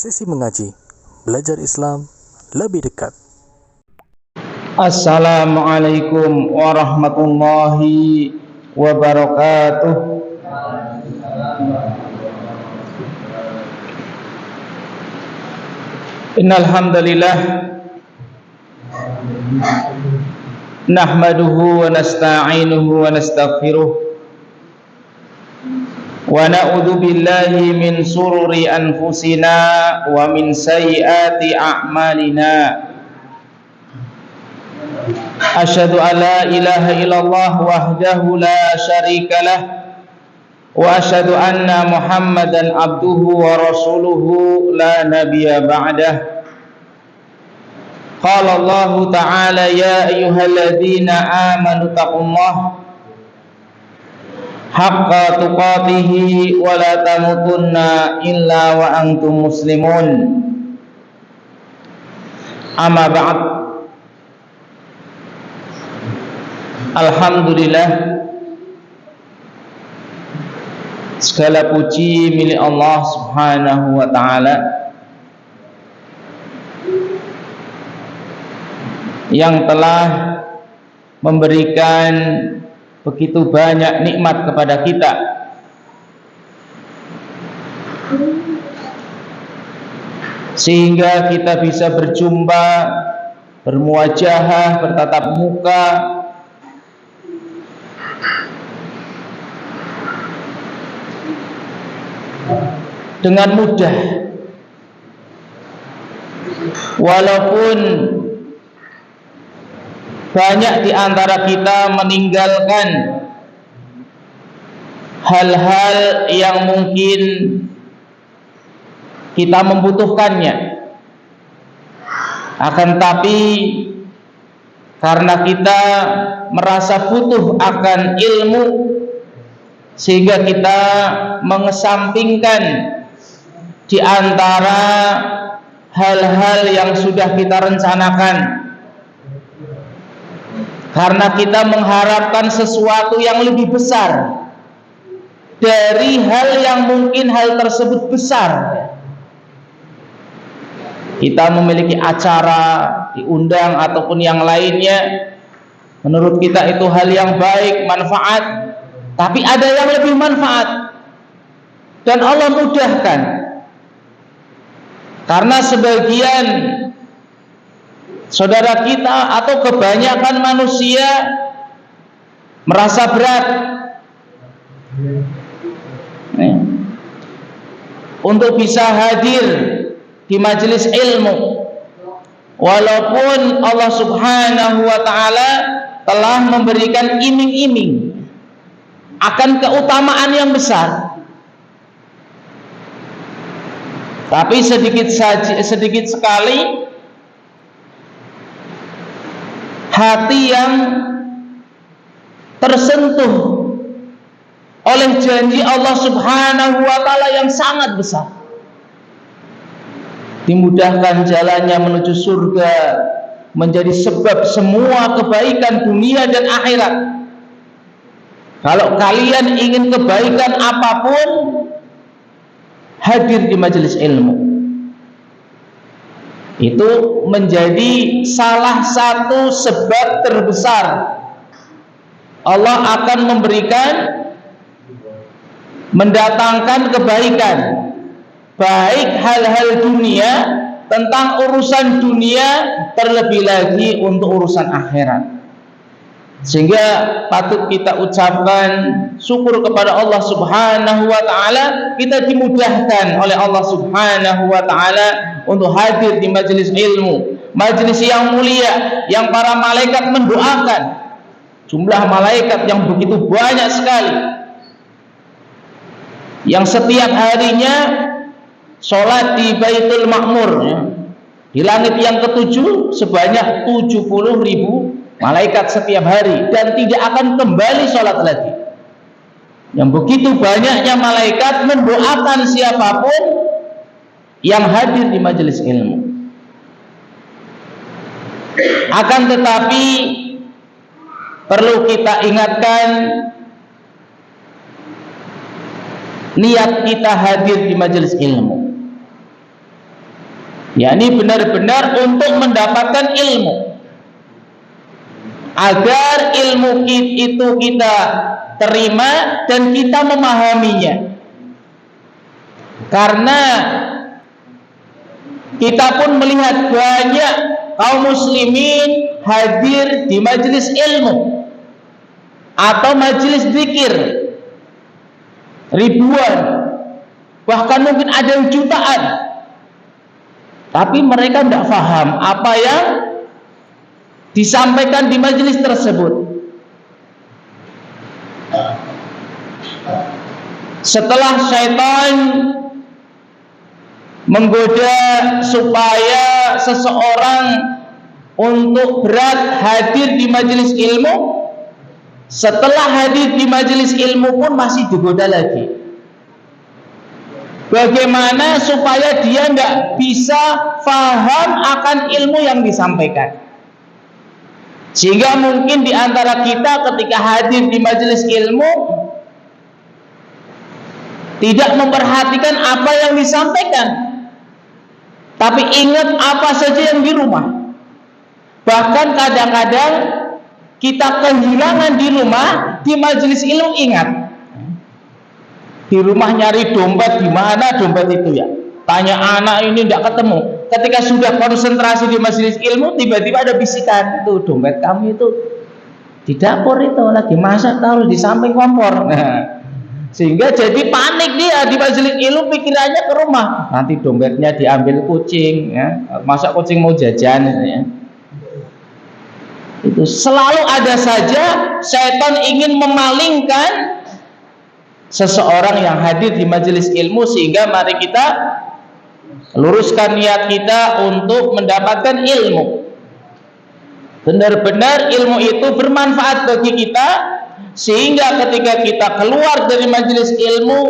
Sesi mengaji, belajar Islam lebih dekat. Assalamualaikum warahmatullahi wabarakatuh. Innal hamdalillah nahmaduhu wa nasta'inuhu wa nastaghfiruh wa na'udzu billahi min sururi anfusina wa min sayyiati a'malina. Asyhadu an la ilaha illallah wahdahu la syarikalah wa asyhadu anna Muhammadan abduhu wa rasuluhu la nabiyya ba'dah. Qala Allah ta'ala ya ayyuhalladzina amanu taqullaha haqqa tuqatih wa la tamutunna illa wa antum muslimun. Amma ba'd. Alhamdulillah, segala puji milik Allah Subhanahu wa ta'ala yang telah memberikan begitu banyak nikmat kepada kita, sehingga kita bisa berjumpa, bermuajahah, bertatap muka dengan mudah. Walaupun banyak di antara kita meninggalkan hal-hal yang mungkin kita membutuhkannya, akan tapi karena kita merasa butuh akan ilmu, sehingga kita mengesampingkan di antara hal-hal yang sudah kita rencanakan, karena kita mengharapkan sesuatu yang lebih besar dari hal yang mungkin hal tersebut besar. Kita memiliki acara, diundang ataupun yang lainnya, menurut kita itu hal yang baik, manfaat, tapi ada yang lebih manfaat dan Allah mudahkan. Karena sebagian saudara kita atau kebanyakan manusia merasa berat untuk bisa hadir di majelis ilmu, walaupun Allah Subhanahu wa ta'ala telah memberikan iming-iming akan keutamaan yang besar. Tapi sedikit sekali hati yang tersentuh oleh janji Allah Subhanahu wa ta'ala yang sangat besar, dimudahkan jalannya menuju surga, menjadi sebab semua kebaikan dunia dan akhirat. Kalau kalian ingin kebaikan apapun, hadir di majelis ilmu. Itu menjadi salah satu sebab terbesar Allah akan mendatangkan kebaikan, baik hal-hal dunia, tentang urusan dunia, terlebih lagi untuk urusan akhirat. Sehingga patut kita ucapkan syukur kepada Allah Subhanahu wa ta'ala, kita dimudahkan oleh Allah Subhanahu wa ta'ala untuk hadir di majelis ilmu, majelis yang mulia, yang para malaikat mendoakan. Jumlah malaikat yang begitu banyak sekali, yang setiap harinya sholat di Baitul Ma'mur, di langit yang ketujuh, sebanyak 70.000 malaikat setiap hari, dan tidak akan kembali sholat lagi. Yang begitu banyaknya malaikat mendoakan siapapun yang hadir di majelis ilmu. Akan tetapi perlu kita ingatkan, niat kita hadir di majelis ilmu. yakni benar-benar untuk mendapatkan ilmu, agar ilmu itu kita terima dan kita memahaminya. Karena kita pun melihat banyak kaum muslimin hadir di majelis ilmu atau majelis zikir ribuan, bahkan mungkin ada yang jutaan, tapi mereka tidak paham apa yang disampaikan di majelis tersebut. Setelah syaitan menggoda supaya seseorang untuk berat hadir di majelis ilmu, setelah hadir di majelis ilmu pun masih digoda lagi. Bagaimana supaya dia tidak bisa paham akan ilmu yang disampaikan, sehingga mungkin di antara kita ketika hadir di majelis ilmu tidak memperhatikan apa yang disampaikan, tapi ingat apa saja yang di rumah. Bahkan kadang-kadang kita kehilangan di rumah, di majelis ilmu ingat. Di rumah nyari dompet, di mana dompet itu ya? Tanya anak ini tidak ketemu. Ketika sudah konsentrasi di majelis ilmu, tiba-tiba ada bisikan, itu dompet kamu itu di dapur itu lagi masak, taruh di samping kompor. Nah, sehingga jadi panik dia di majelis ilmu, pikirannya ke rumah. Nanti dompetnya diambil kucing, ya. Masa kucing mau jajan, ya. Itu selalu ada saja setan ingin memalingkan seseorang yang hadir di majelis ilmu, sehingga mari kita luruskan niat kita untuk mendapatkan ilmu. Benar-benar ilmu itu bermanfaat bagi kita, sehingga ketika kita keluar dari majelis ilmu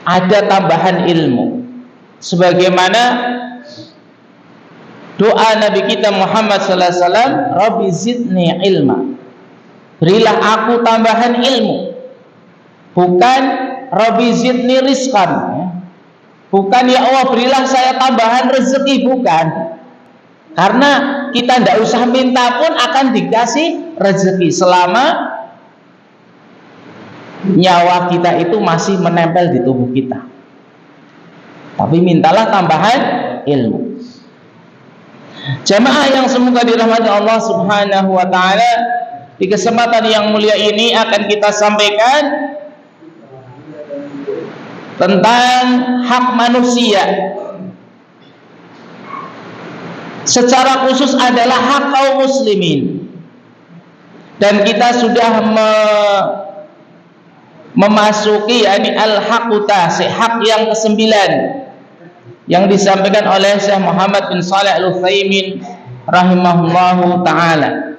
ada tambahan ilmu, sebagaimana doa Nabi kita Muhammad sallallahu alaihi wasallam, Rabbi zidni ilma, berilah aku tambahan ilmu, bukan Rabbi zidni rizqan, bukan ya Allah berilah saya tambahan rezeki, bukan. Karena kita tidak usah minta pun akan dikasih rezeki selama nyawa kita itu masih menempel di tubuh kita. Tapi mintalah tambahan ilmu. Jamaah yang semoga dirahmati Allah Subhanahu wa taala, di kesempatan yang mulia ini akan kita sampaikan tentang hak manusia. Secara khusus adalah hak kaum muslimin. Dan kita sudah memasuki yakni al-haqqu tasi', hak yang ke-9 yang disampaikan oleh Syekh Muhammad bin Shalih Al-Utsaimin rahimahullahu taala.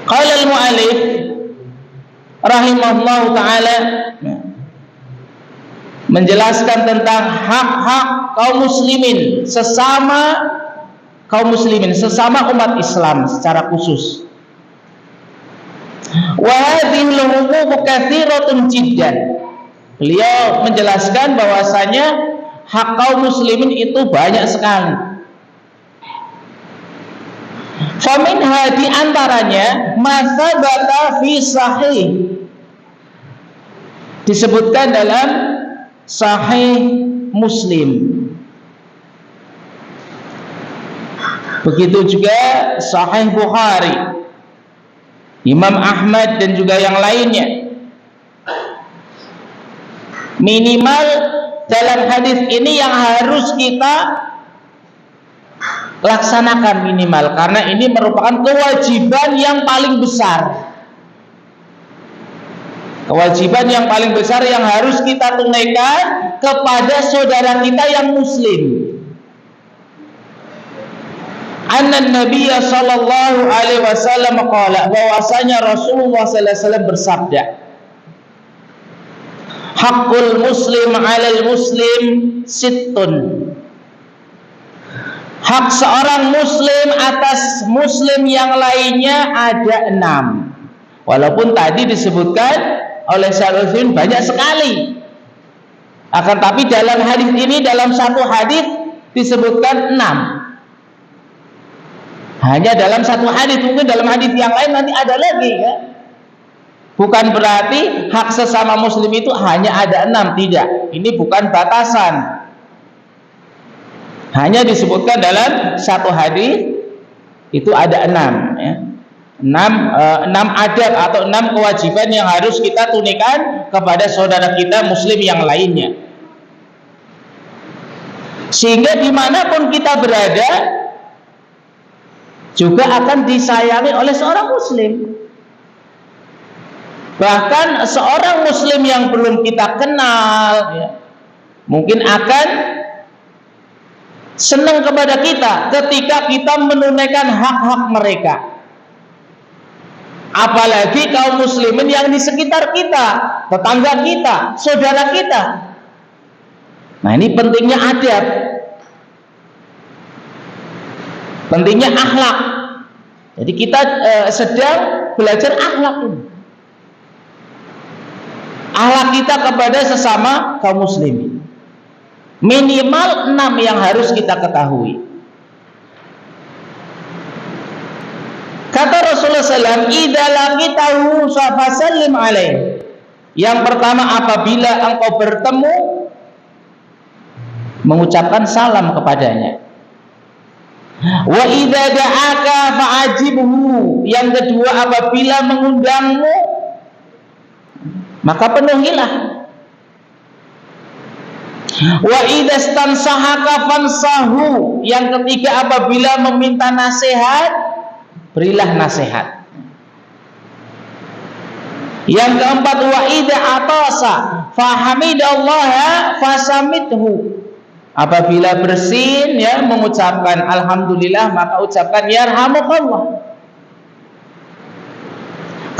Qala al-mu'allif rahimahullahu taala menjelaskan tentang hak-hak kaum muslimin, sesama kaum muslimin, sesama umat Islam secara khusus. Wa hadhihi al-huquq katsiratun jiddan. Beliau menjelaskan bahwasanya hak kaum muslimin itu banyak sekali. Faminha, di antaranya masabata fi sahih, disebutkan dalam Sahih Muslim. Begitu juga Sahih Bukhari, Imam Ahmad dan juga yang lainnya. Minimal dalam hadis ini yang harus kita laksanakan minimal, karena ini merupakan kewajiban yang paling besar. Kewajiban yang paling besar yang harus kita tunaikan kepada saudara kita yang muslim. Anna Nabi sallallahu alaihi wasallam qala, bahwasanya Rasulullah sallallahu alaihi wasallam bersabda, haqqul muslim 'alal muslim sittun. Hak seorang muslim atas muslim yang lainnya ada 6. Walaupun tadi disebutkan oleh Syaikhul banyak sekali. Akan tapi dalam hadis ini, dalam satu hadis disebutkan 6. Hanya dalam satu hadis, mungkin dalam hadis yang lain nanti ada lagi ya. Bukan berarti hak sesama muslim itu hanya ada 6, tidak. Ini bukan batasan. Hanya disebutkan dalam satu hadis itu ada 6 ya. 6 adab atau 6 kewajiban yang harus kita tunaikan kepada saudara kita muslim yang lainnya. Sehingga dimanapun kita berada juga akan disayangi oleh seorang muslim. Bahkan seorang muslim yang belum kita kenal ya, mungkin akan senang kepada kita ketika kita menunaikan hak-hak mereka. Apalagi kaum muslimin yang di sekitar kita, tetangga kita, saudara kita. Nah, ini pentingnya adab, pentingnya akhlak. Jadi kita sedang belajar akhlak ini. Akhlak kita kepada sesama kaum muslimin. Minimal 6 yang harus kita ketahui. Kata Rasulullah SAW, "Idza laqitahu fasallim alaih." Yang pertama, apabila engkau bertemu, mengucapkan salam kepadanya. Wa idza da'aka fa'ajibhu. Yang kedua, apabila mengundangmu, maka penuhilah. Wa idza stansahaka fansahu. Yang ketiga, apabila meminta nasihat, berilah nasihat. Yang keempat, wa idza atasa fahamidallaha fasamithu. Apabila bersin ya, mengucapkan alhamdulillah, maka ucapkan yarhamukallah.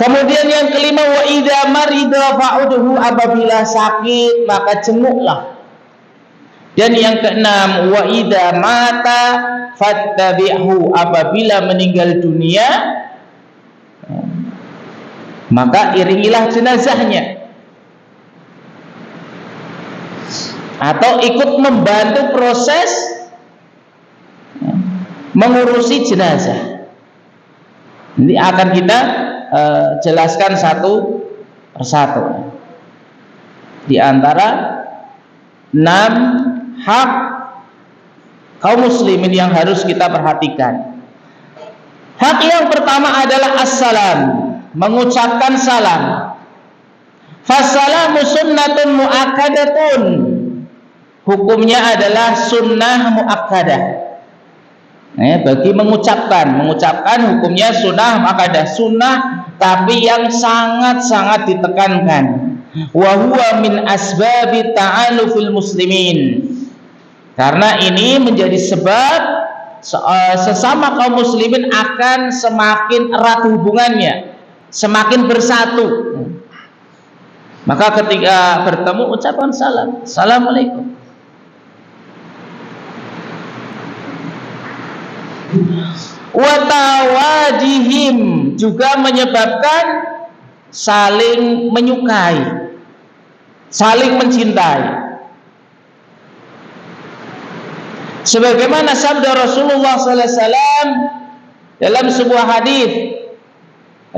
Kemudian yang kelima, wa idza marida fa'udhu. Apabila sakit maka jenguklah. Dan yang keenam, wa idza mata fattabi'hu. Apabila meninggal dunia, maka iringilah jenazahnya, atau ikut membantu proses mengurusi jenazah. Ini akan kita jelaskan satu persatu di antara 6 hak kaum muslimin yang harus kita perhatikan. Hak yang pertama adalah assalam, mengucapkan salam. Fassalamu sunnatun muakkadatun. Hukumnya adalah sunnah muakkadah. Bagi mengucapkan hukumnya sunnah muakkadah, sunnah tapi yang sangat-sangat ditekankan. Wa huwa min asbabi ta'alufil muslimin. Karena ini menjadi sebab sesama kaum muslimin akan semakin erat hubungannya, semakin bersatu. Maka ketika bertemu ucapkan salam, assalamualaikum. Watawadihim, juga menyebabkan saling menyukai, saling mencintai. Sebagaimana sabda Rasulullah SAW dalam sebuah hadis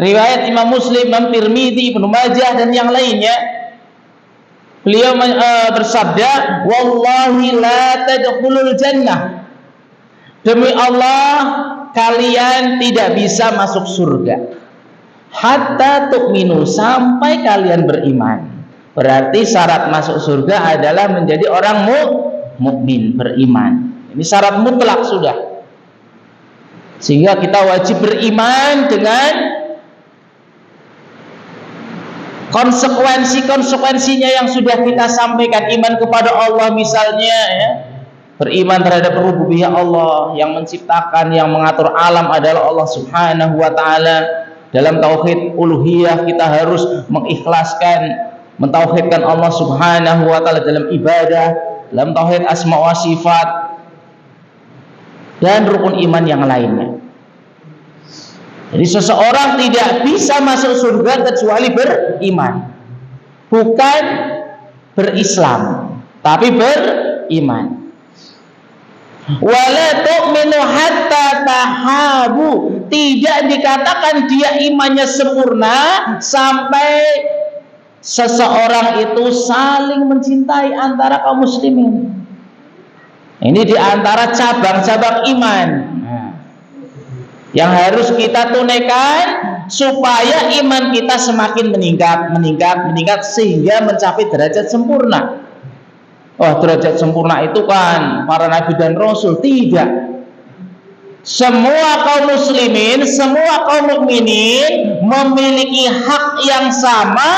riwayat Imam Muslim, Imam Tirmidzi, Ibnu Majah dan yang lainnya, beliau bersabda, "Wallahi la tadkhulul jannah." Demi Allah, kalian tidak bisa masuk surga hatta tu'minu, sampai kalian beriman. Berarti syarat masuk surga adalah menjadi orang mukmin, beriman. Ini syarat mutlak sudah. Sehingga kita wajib beriman dengan konsekuensinya yang sudah kita sampaikan. Iman kepada Allah misalnya ya, beriman terhadap rububiyah Allah, yang menciptakan, yang mengatur alam adalah Allah Subhanahu wa taala. Dalam tauhid uluhiyah kita harus mengikhlaskan, mentauhidkan Allah Subhanahu wa taala dalam ibadah, dalam tauhid asma wa sifat, dan rukun iman yang lainnya. Jadi seseorang tidak bisa masuk surga kecuali beriman, bukan berislam. tapi beriman. Wala tu'minu hatta tahabu, tidak dikatakan dia imannya sempurna sampai seseorang itu saling mencintai antara kaum muslimin. Ini di antara cabang-cabang iman yang harus kita tunaikan supaya iman kita semakin meningkat sehingga mencapai derajat sempurna. Oh, derajat sempurna itu kan para nabi dan rasul. Tidak. Semua kaum muslimin, semua kaum mukminin memiliki hak yang sama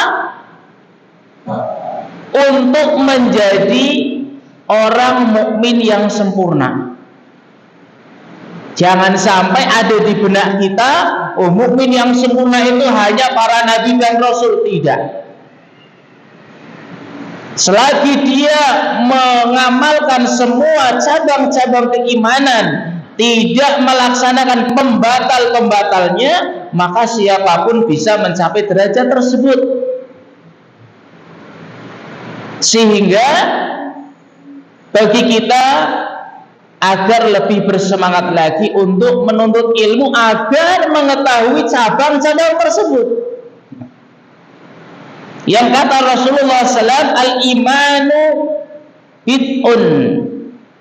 untuk menjadi orang mukmin yang sempurna. Jangan sampai ada di benak kita, oh mukmin yang sempurna itu hanya para nabi dan rasul. Tidak. Selagi dia mengamalkan semua cabang-cabang keimanan, tidak melaksanakan pembatal-pembatalnya, maka siapapun bisa mencapai derajat tersebut. Sehingga bagi kita agar lebih bersemangat lagi untuk menuntut ilmu agar mengetahui cabang-cabang tersebut. Yang kata Rasulullah SAW, al-imanu bid'un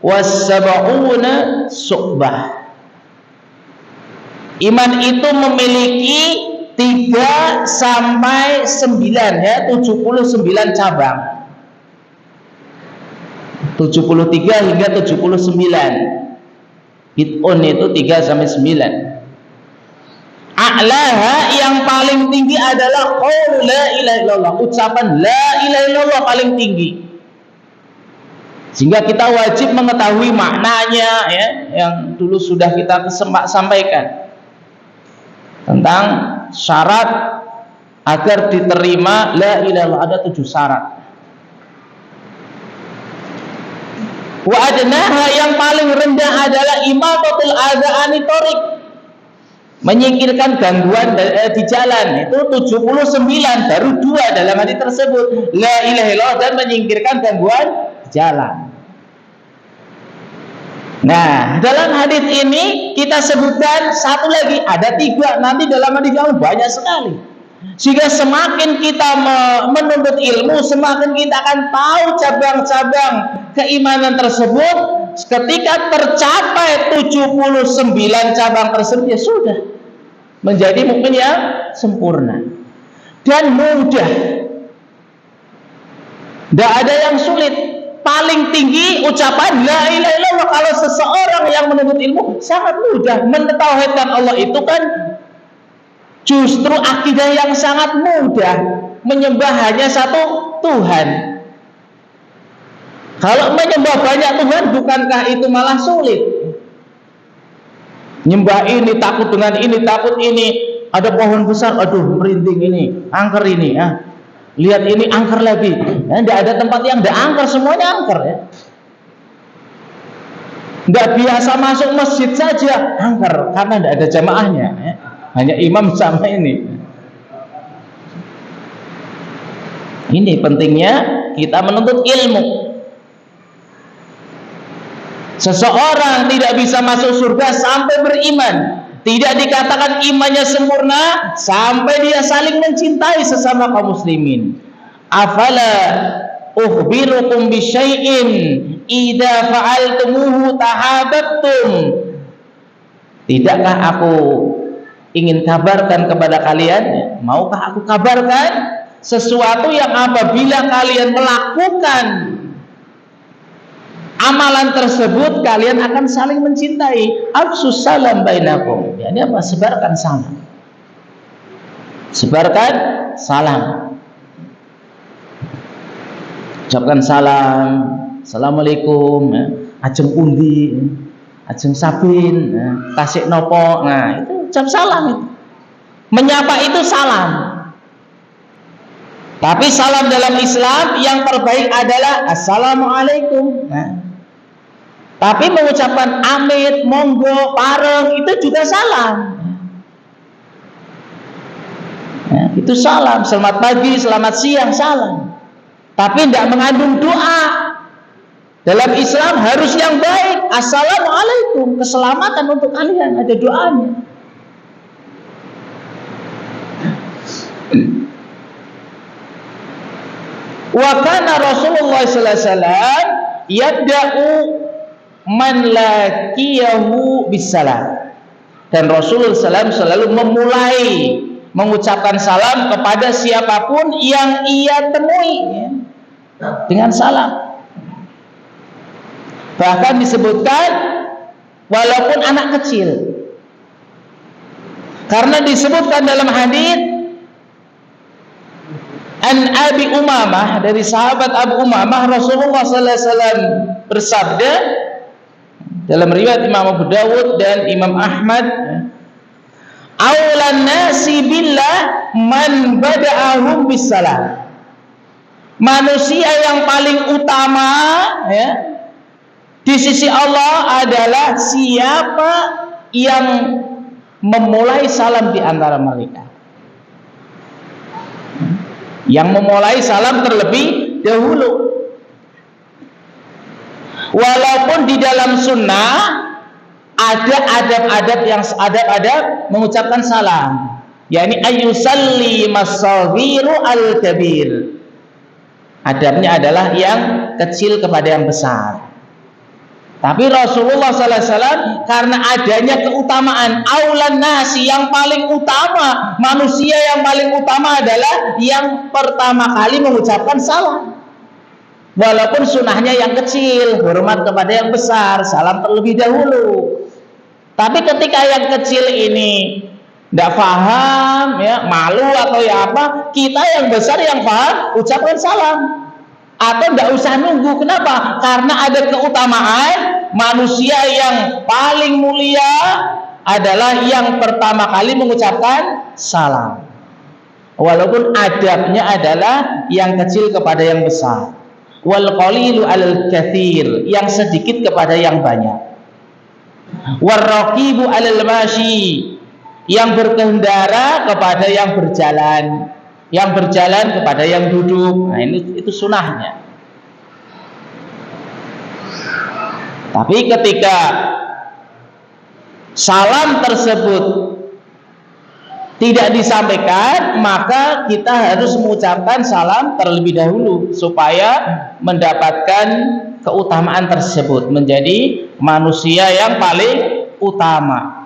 was-sab'una syu'bah. Iman itu memiliki 3 sampai 9 ya, 79 cabang. 73 hingga 79. Bid'un itu 3 sampai 9. A'laha yang paling tinggi adalah qaul la ilaha illallah, ucapan la ilaha illallah paling tinggi. Sehingga kita wajib mengetahui maknanya ya, yang dulu sudah kita sampaikan tentang syarat agar diterima la ilaha illallah. Ada 7 syarat. Wa adnaha yang paling rendah adalah imatatul adza anit thariq, menyingkirkan gangguan di jalan. Itu 79, baru 2 dalam hadis tersebut, la ilaha illallah dan menyingkirkan gangguan di jalan. Nah, dalam hadis ini kita sebutkan satu lagi, ada 3, nanti dalam hadis yang banyak sekali. Sehingga semakin kita menuntut ilmu, semakin kita akan tahu cabang-cabang keimanan tersebut. Ketika tercapai 79 cabang tersebut, ya sudah menjadi mukmin yang sempurna dan mudah. Tidak ada yang sulit. Paling tinggi ucapan la ilaha illallah. Kalau seseorang yang menuntut ilmu sangat mudah. Mentauhidkan Allah itu kan justru akidah yang sangat mudah. Menyembah hanya satu Tuhan. Kalau menyembah banyak Tuhan, bukankah itu malah sulit? Nyembah ini, takut dengan ini, takut ini. Ada pohon besar, aduh merinding ini, angker ini. Ya. Lihat ini angker lagi. Ya, tidak ada tempat yang tidak angker, semuanya angker. Ya. Tidak biasa masuk masjid saja angker, karena tidak ada jamaahnya. Ya. Hanya imam sama ini. Ini pentingnya kita menuntut ilmu. Seseorang tidak bisa masuk surga sampai beriman. Tidak dikatakan imannya sempurna sampai dia saling mencintai sesama kaum muslimin. Afala ukhbirukum bisyai'in idza fa'altumuhu tahabbtum. Tidakkah aku ingin kabarkan kepada kalian? Maukah aku kabarkan sesuatu yang apabila kalian melakukan amalan tersebut, kalian akan saling mencintai. Afsus salam bainakum. Ya, ini apa? Sebarkan salam. Sebarkan salam. Ucapkan salam. Assalamualaikum. Ajeng pundi? Ajeng sabin. Tasik nopo. Nah, itu ucap salam itu. Menyapa itu salam. Tapi salam dalam Islam yang terbaik adalah assalamualaikum. Nah, tapi mengucapkan amit, monggo, pareng itu juga salam. Nah, itu salam. Selamat pagi, selamat siang, salam. Tapi tidak mengandung doa. Dalam Islam harus yang baik. Assalamualaikum, keselamatan untuk kalian, ada doanya. Wa kana Rasulullah sallallahu alaihi wasallam yabda'u man laqiyahu bisalam. Dan Rasulullah SAW selalu memulai mengucapkan salam kepada siapapun yang ia temui, ya, dengan salam. Bahkan disebutkan walaupun anak kecil, karena disebutkan dalam hadis an Abi Umamah, dari sahabat Abu Umamah, Rasulullah SAW bersabda dalam riwayat Imam Abu Dawud dan Imam Ahmad, aulan nasi billah man bada'ahum bisalam. Manusia yang paling utama, ya, di sisi Allah adalah siapa yang memulai salam di antara mereka, yang memulai salam terlebih dahulu. Walaupun di dalam sunnah ada adab-adab yang adab-adab mengucapkan salam, yakni ayyusalli mas-saghiru al-kabir. Adabnya adalah yang kecil kepada yang besar. Tapi Rasulullah SAW karena adanya keutamaan aulan nasi, yang paling utama, manusia yang paling utama adalah yang pertama kali mengucapkan salam. Walaupun sunnahnya yang kecil, hormat kepada yang besar, salam terlebih dahulu. Tapi ketika yang kecil ini tidak paham, ya, malu atau ya apa, kita yang besar yang paham ucapkan salam. Atau tidak usah nunggu. Kenapa? Karena ada keutamaan manusia yang paling mulia adalah yang pertama kali mengucapkan salam. Walaupun adabnya adalah yang kecil kepada yang besar. Wal qalilu alal katsir, yang sedikit kepada yang banyak. War raqibu alal mashi, yang berkendara kepada yang berjalan, yang berjalan kepada yang duduk. Nah, itu sunahnya. Tapi ketika salam tersebut tidak disampaikan, maka kita harus mengucapkan salam terlebih dahulu supaya mendapatkan keutamaan tersebut, menjadi manusia yang paling utama.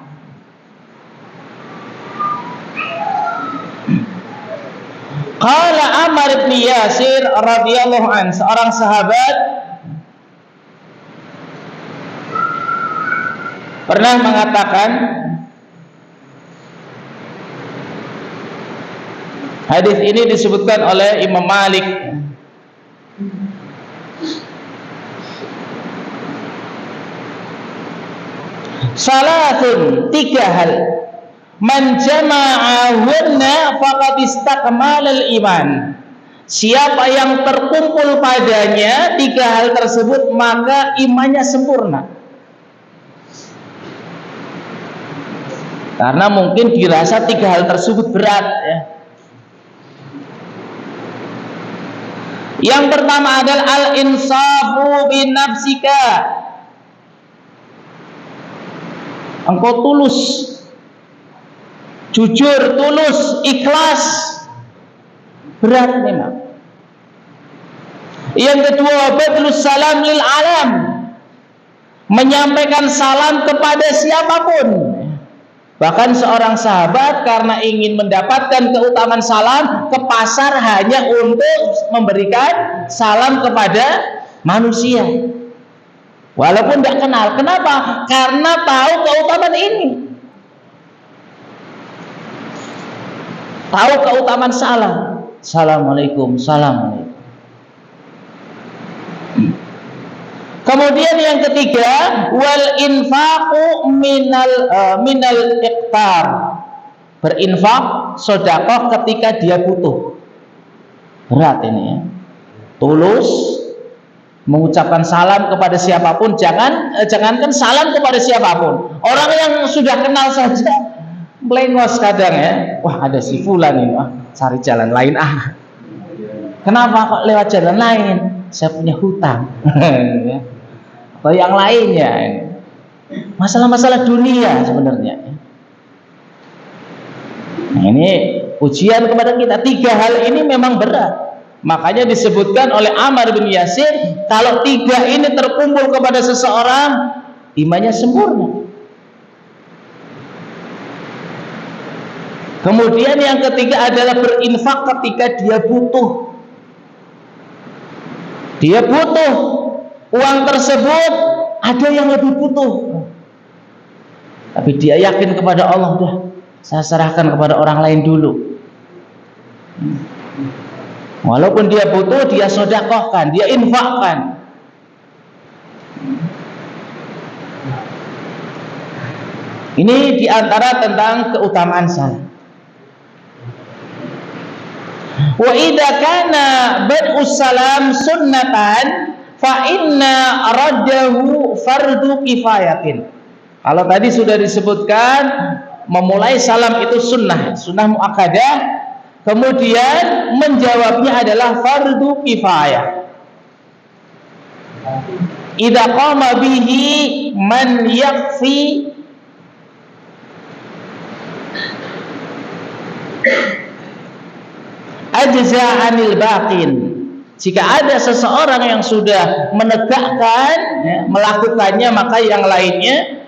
Qala Ammar bin Yasir radhiyallahu anhu, seorang sahabat pernah mengatakan, hadis ini disebutkan oleh Imam Malik. Salatun, 3 hal, man jama'ahunna faqad istakmalal iman. Siapa yang terkumpul padanya 3 hal tersebut, maka imannya sempurna. Karena mungkin dirasa 3 hal tersebut berat, ya. Yang pertama adalah al-insafu bin nafsika. Engkau tulus, jujur, tulus, ikhlas. Berat memang. Yang kedua, badlus salam lil alam, menyampaikan salam kepada siapapun. Bahkan seorang sahabat karena ingin mendapatkan keutamaan salam, ke pasar hanya untuk memberikan salam kepada manusia, walaupun tidak kenal. Kenapa? Karena tahu keutamaan ini, tahu keutamaan salam. Assalamualaikum, assalamualaikum. Kemudian yang ketiga, wal infaqu minal iqtar, berinfak, sedekah ketika dia butuh. Berat ini, ya. Tulus mengucapkan salam kepada siapapun, jangankan salam kepada siapapun, orang yang sudah kenal saja melengos kadang, ya. Wah, ada si fulan ini, cari jalan lain. Kenapa kok lewat jalan lain? saya punya hutang. Atau yang lainnya. Masalah-masalah dunia sebenarnya. Nah, ini ujian kepada kita. 3 hal ini memang berat. Makanya disebutkan oleh Ammar bin Yasir, kalau 3 ini terkumpul kepada seseorang, imannya sempurna. Kemudian yang ketiga adalah berinfak ketika dia butuh. Dia butuh uang tersebut, ada yang lebih butuh, tapi dia yakin kepada Allah, udah saya serahkan kepada orang lain dulu. Walaupun dia butuh, dia sedekahkan, dia infakkan. Ini diantara tentang keutamaan salam. Wa idza kana bad'us salam sunnatan fa inna raddahu fardu kifayatin. Kalau tadi sudah disebutkan memulai salam itu sunnah muakkadah, kemudian menjawabnya adalah fardu kifayah. Idza qama bihi man yakfi ajza'anil baqin. Jika ada seseorang yang sudah menegakkan, melakukannya, maka yang lainnya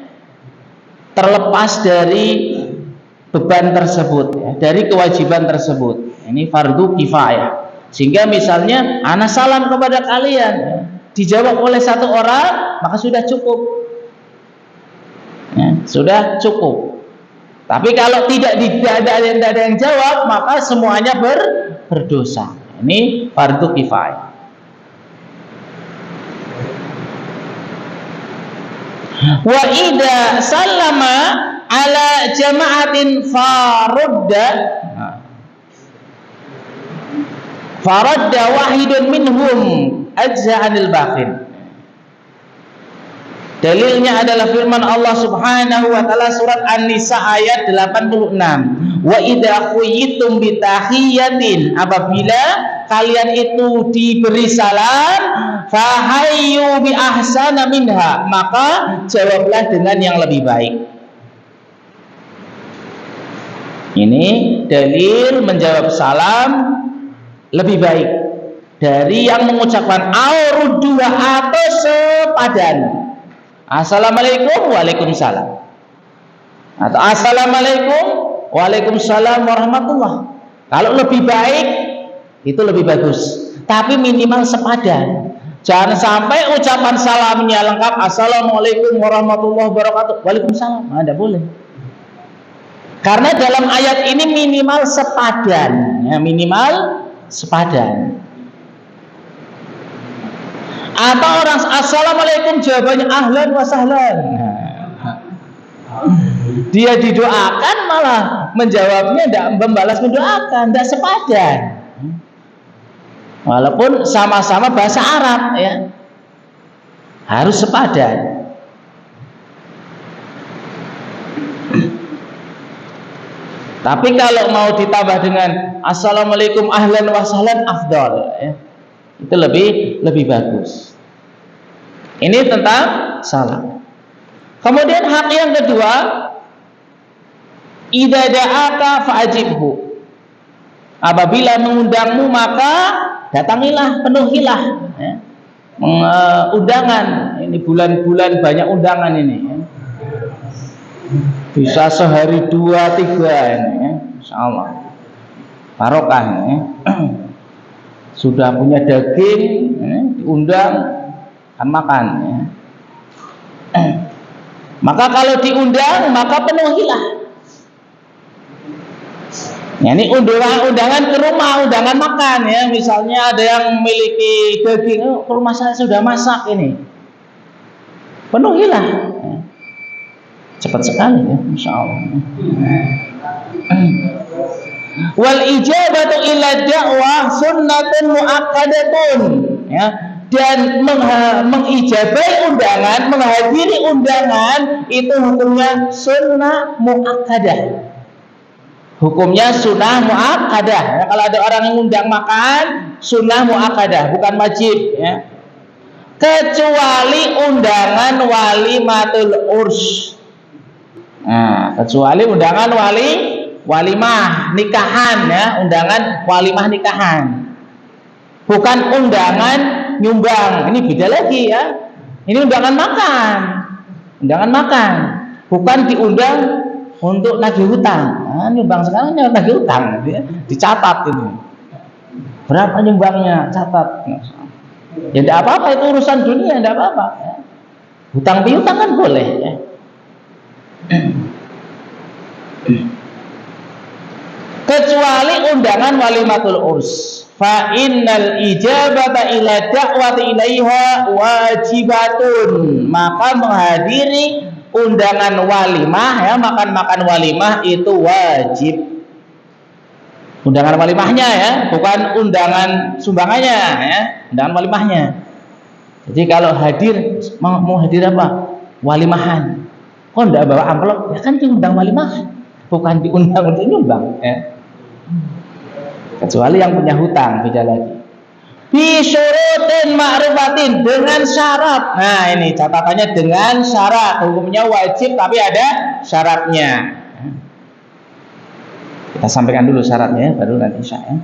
terlepas dari beban tersebut, dari kewajiban tersebut. Ini fardu kifayah. Sehingga misalnya ana salam kepada kalian, dijawab oleh 1 orang, maka sudah cukup. Sudah cukup. Tapi kalau tidak ada yang jawab, maka semuanya berdosa. Ini fardu kifayah. Wa idza sallama ala jama'atin faradda wahidun minhum ajza'anil baqin. Dalilnya adalah firman Allah Subhanahu wa taala surat An-Nisa ayat 86. Wa idza khuyitum bi tahiyatin, apabila kalian itu diberi salam, fahayyu bi ahsana minha, maka jawablah dengan yang lebih baik. Ini dalil menjawab salam lebih baik dari yang mengucapkan aurudua atau sepadan. Assalamualaikum, waalaikumsalam, atau assalamualaikum, waalaikumsalam warahmatullah. Kalau lebih baik itu lebih bagus, tapi minimal sepadan. Jangan sampai ucapan salamnya lengkap assalamualaikum warahmatullahi wabarakatuh, waalaikumsalam, tidak boleh. Karena dalam ayat ini minimal sepadan, minimal sepadan. Atau orang assalamualaikum jawabannya ahlan wa sahlan, dia didoakan malah menjawabnya tidak membalas mendoakan, tidak sepadan. Walaupun sama-sama bahasa Arab, harus sepadan. Tapi kalau mau ditambah dengan assalamualaikum ahlan wa sahlan afdal, itu lebih bagus. Ini tentang salam. Kemudian hak yang kedua, idza da'aka fa'ajibhu. Apabila mengundangmu maka datangilah, penuhilah. Undangan, ini bulan-bulan banyak undangan ini. Bisa sehari 2, 3 ini, insyaallah. Barokah ini. Sudah punya daging, diundang, kan makan. Maka kalau diundang, maka penuhilah. Ini undangan ke rumah, undangan makan, misalnya ada yang memiliki daging, ke rumah saya sudah masak ini, penuhilah. Cepat sekali, insyaallah. Wal ijabatu ila da'wah sunnatun muakkadatun, dan mengijabai undangan, menghadiri undangan itu hukumnya sunnah muakkadah. Hukumnya sunnah muakkadah. Ya, kalau ada orang yang undang makan, sunnah muakkadah, bukan wajib. Ya. Kecuali undangan walimatul urs. Nah, kecuali undangan walimah nikahan, ya, undangan walimah nikahan. Bukan undangan nyumbang. Ini beda lagi ya. Ini undangan makan. Undangan makan. Bukan diundang untuk nagih hutang. Nah, nyumbang sekarang nagih hutang, ya. Dicatat ini. Berapa nyumbangnya? Catat. Ya tidak apa-apa, itu urusan dunia, tidak apa-apa. Ya. Hutang piutang kan boleh. Ya. Kecuali undangan walimatul urs. Fa innal ijabata ila da'wati ilaiha wajibatun. Maka menghadiri undangan walimah, ya, makan-makan walimah itu wajib. Undangan walimahnya, ya, bukan undangan sumbangannya, ya, undangan walimahnya. Jadi kalau hadir, mau hadir apa? Walimahan. Kok enggak bawa amplop? Ya kan diundang walimahan, bukan diundang untuk nyumbang, ya. Kecuali yang punya hutang, beda lagi. Bisyurutin ma'rufatin, dengan syarat. Nah ini catatannya dengan syarat. Hukumnya wajib tapi ada syaratnya. Kita sampaikan dulu syaratnya, baru nanti insya Allah.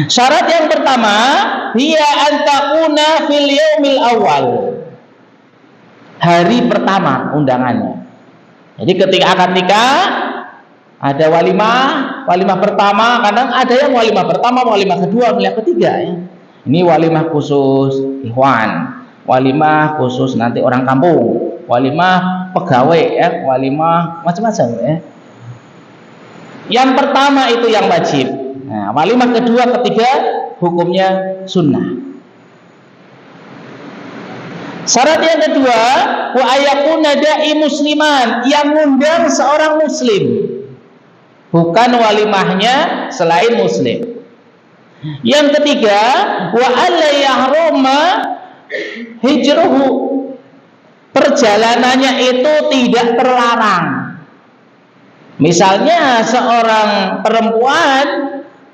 Syarat yang pertama, hiya antakuna fil yaumil awal. Hari pertama undangannya. Jadi ketika akad nikah ada walimah pertama, kadang ada yang walimah pertama, walimah kedua, walimah ketiga, ya. Ini walimah khusus ikhwan, walimah khusus nanti orang kampung, walimah pegawai, ya, walimah macam-macam, ya. Yang pertama itu yang wajib. Nah, walimah kedua, ketiga hukumnya sunnah. Syarat yang kedua, wa ayakuna da'i musliman, yang ngundang seorang muslim, bukan walimahnya selain muslim. Yang ketiga, wa alla yahruma hijruhu, perjalanannya itu tidak terlarang. Misalnya seorang perempuan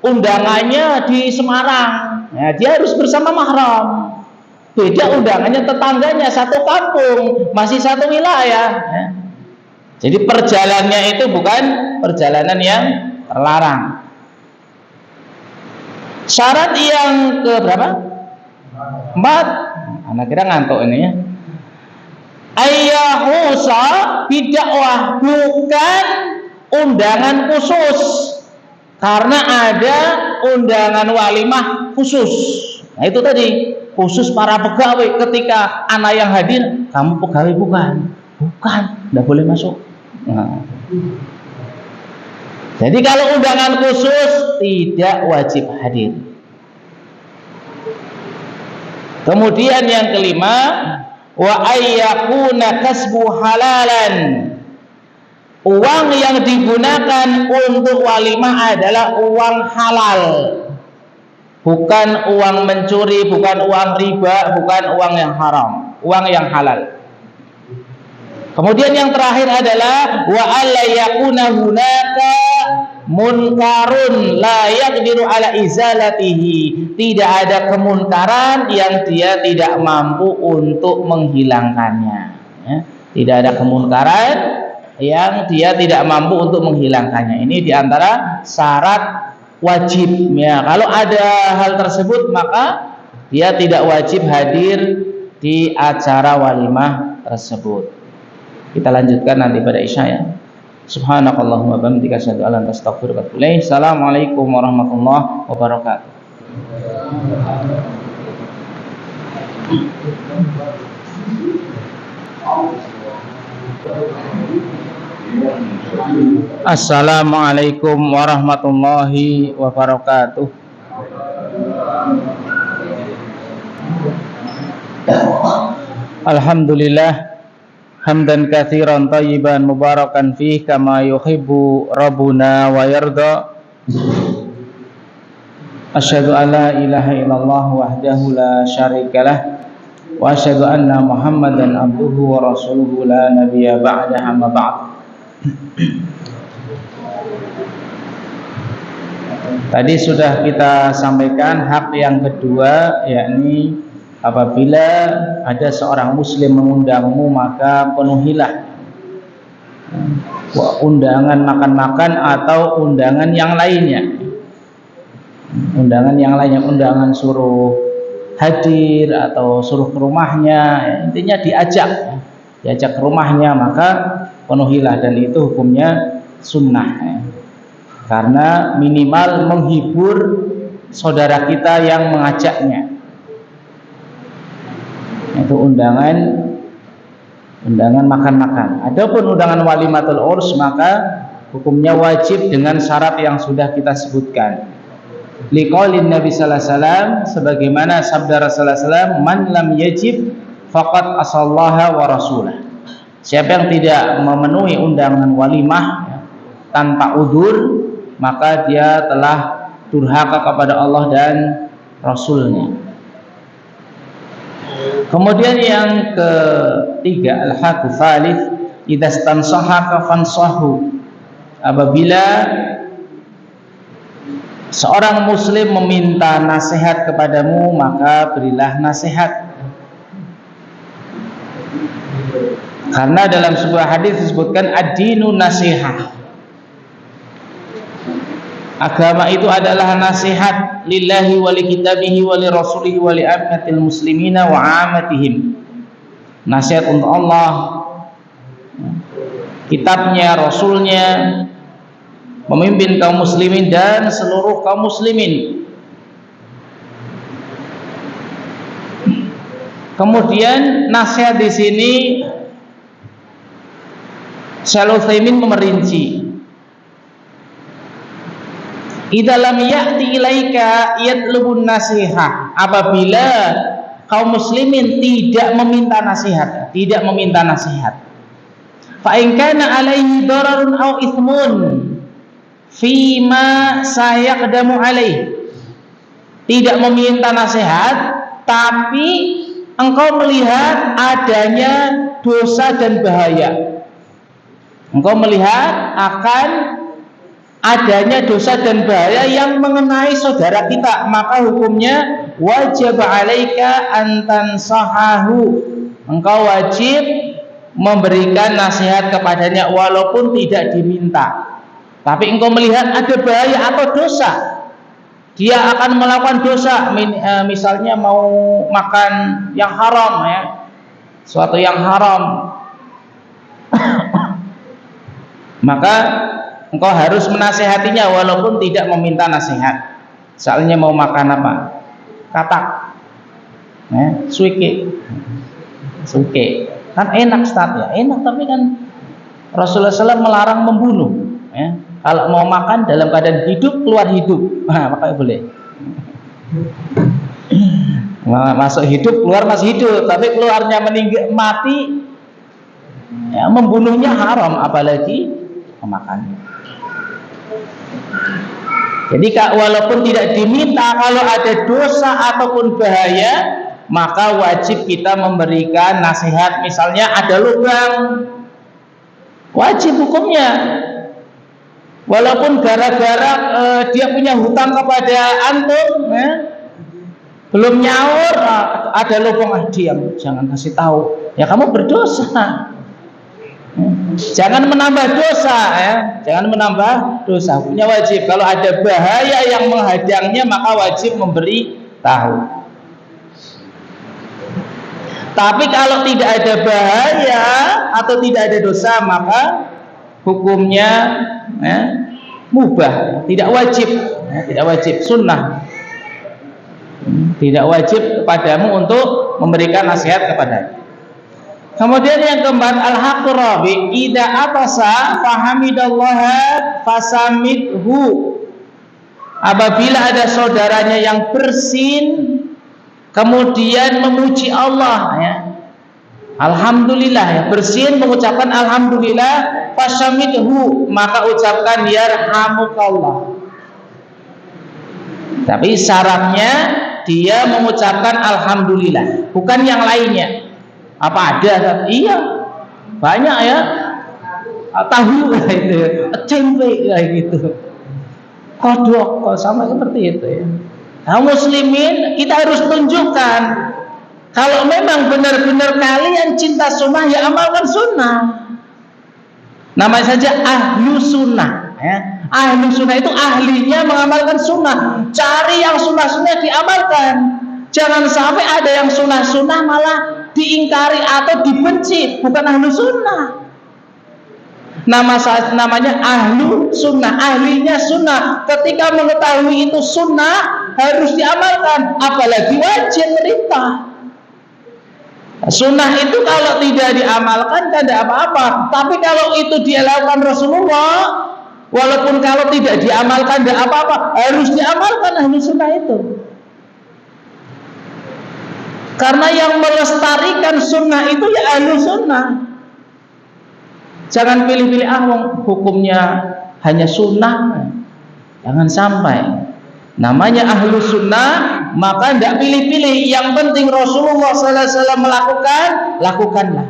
undangannya di Semarang, ya, dia harus bersama mahram. Beda undangannya tetangganya satu kampung, masih satu wilayah, ya. Jadi perjalanannya itu bukan perjalanan yang terlarang. Syarat yang ke berapa? 4. Anak kira ngantuk ini, ya. Ayyahusa bidakwah, bukan undangan khusus, karena ada undangan walimah khusus. Nah itu tadi, khusus para pegawai. Ketika anak yang hadir, kamu pegawai bukan, tidak boleh masuk. Nah. Jadi kalau undangan khusus tidak wajib hadir. Kemudian yang kelima, wa ayyakuna kasbu halalan, uang yang digunakan untuk walimah adalah uang halal, bukan uang mencuri, bukan uang riba, bukan uang yang haram, uang yang halal. Kemudian yang terakhir adalah wa alla yakuna hunaka munkarun la yaqdiru ala izalatihi, tidak ada kemunkaran yang dia tidak mampu untuk menghilangkannya, ya. Tidak ada kemunkaran yang dia tidak mampu untuk menghilangkannya. Ini diantara syarat wajib, ya. Kalau ada hal tersebut maka dia tidak wajib hadir di acara walimah tersebut. Kita lanjutkan nanti pada Isya, ya. Subhanakallahumma wa bihamdika asyhadu an la ilaha illa anta astaghfiruka wa atubu ilaik. Assalamualaikum warahmatullahi wabarakatuh. Assalamualaikum warahmatullahi wabarakatuh. Alhamdulillah hamdan katsiran thayyiban mubarakan fih kama yuhibbu rabbuna wa yarda. Asyhadu an la ilaha illallah wahdahu la syarikalah wa asyhadu anna Muhammadan abduhu wa rasuluhu la nabiyya ba'dahu, amma ba'd. Tadi sudah kita sampaikan hak yang kedua, yakni apabila ada seorang muslim mengundangmu, maka penuhilah undangan makan-makan atau undangan yang lainnya. Undangan yang lainnya, undangan suruh hadir atau suruh ke rumahnya, intinya diajak ke rumahnya, maka penuhilah, dan itu hukumnya sunnah, karena minimal menghibur saudara kita yang mengajaknya. Itu undangan makan-makan. Adapun undangan walimatul urs, maka hukumnya wajib dengan syarat yang sudah kita sebutkan. Liqaulin Nabi sallallahu alaihi wasallam, sebagaimana sabda Rasulullah sallallahu alaihi wasallam, man lam yajib faqad asallaha wa rasulah. Siapa yang tidak memenuhi undangan walimah tanpa udzur, maka dia telah durhaka kepada Allah dan Rasulnya. Kemudian yang ketiga, al-haqqu tsalits, idza stansahaka fansahu. Apabila seorang muslim meminta nasihat kepadamu, maka berilah nasihat. Karena dalam sebuah hadis disebutkan ad-dinu nasihah. Agama itu adalah nasihat lillahi wa li kitabihi wa li rasulihi wa li ammatil muslimina wa amatihim. Nasihat untuk Allah, kitabnya, rasulnya, memimpin kaum muslimin dan seluruh kaum muslimin. Kemudian nasihat di sini Syaikh Utsaimin memerinci, idza lam ya'ti ilaika yatlubun nasihah, apabila kaum muslimin tidak meminta nasihat, fa in kana alaihi dararun aw ithmun fima sayaqdamu alaih, tidak meminta nasihat tapi engkau melihat adanya dosa dan bahaya, engkau melihat akan adanya dosa dan bahaya yang mengenai saudara kita, maka hukumnya wajib alaika antan sahahu, engkau wajib memberikan nasihat kepadanya walaupun tidak diminta. Tapi engkau melihat ada bahaya atau dosa, dia akan melakukan dosa, misalnya mau makan yang haram, suatu yang haram, maka engkau harus menasihatinya walaupun tidak meminta nasihat. Soalnya mau makan apa? Katak, suike, kan enak Ustaz, ya enak, tapi kan Rasulullah SAW melarang membunuh. Kalau mau makan dalam keadaan hidup, keluar hidup, maka boleh. Masuk hidup, keluar masih hidup, tapi keluarnya mati, membunuhnya haram, apalagi memakannya. Jadi walaupun tidak diminta, kalau ada dosa ataupun bahaya, maka wajib kita memberikan nasihat. Misalnya ada lubang, wajib hukumnya, walaupun gara-gara dia punya hutang kepada antum, belum nyaur, ada lubang, diam, jangan kasih tahu, ya kamu berdosa. Jangan menambah dosa, jangan menambah dosa. Punya wajib. Kalau ada bahaya yang menghadangnya, maka wajib memberi tahu. Tapi kalau tidak ada bahaya atau tidak ada dosa, maka hukumnya mubah, tidak wajib, tidak wajib, sunnah. Tidak wajib kepadamu untuk memberikan nasihat kepadanya. Kemudian yang keempat, al-haqqur rabi, idza atasa fahamidallaha fasamidhu. Apabila ada saudaranya yang bersin kemudian memuji Allah, alhamdulillah, bersin mengucapkan alhamdulillah, fasamidhu, maka ucapkan yarhamukallah. Tapi syaratnya dia mengucapkan alhamdulillah, bukan yang lainnya. Apa ada? Iya, banyak ya. Tahu itu, tempe kayak gitu. kodok, sama seperti itu ya. Nah, muslimin kita harus tunjukkan kalau memang benar-benar kalian cinta sunnah, ya amalkan sunnah. Namanya saja ahlu sunnah ya. Ahlu sunnah itu ahlinya mengamalkan sunnah. Cari yang sunnah-sunnah diamalkan. Jangan sampai ada yang sunnah-sunnah malah diingkari atau dibenci. Bukan ahlu sunnah. Namanya ahlu sunnah, ahlinya sunnah. Ketika mengetahui itu sunnah harus diamalkan, apalagi wajib perintah. Sunnah itu kalau tidak diamalkan tidak apa-apa, tapi kalau itu dia lakukan Rasulullah, walaupun kalau tidak diamalkan tidak apa-apa, harus diamalkan ahlu sunnah itu. Karena yang melestarikan sunnah itu ya ahlu sunnah. Jangan pilih-pilih hukumnya hanya sunnah. Jangan sampai. Namanya ahlu sunnah, maka tidak pilih-pilih. Yang penting Rasulullah SAW melakukan, lakukanlah.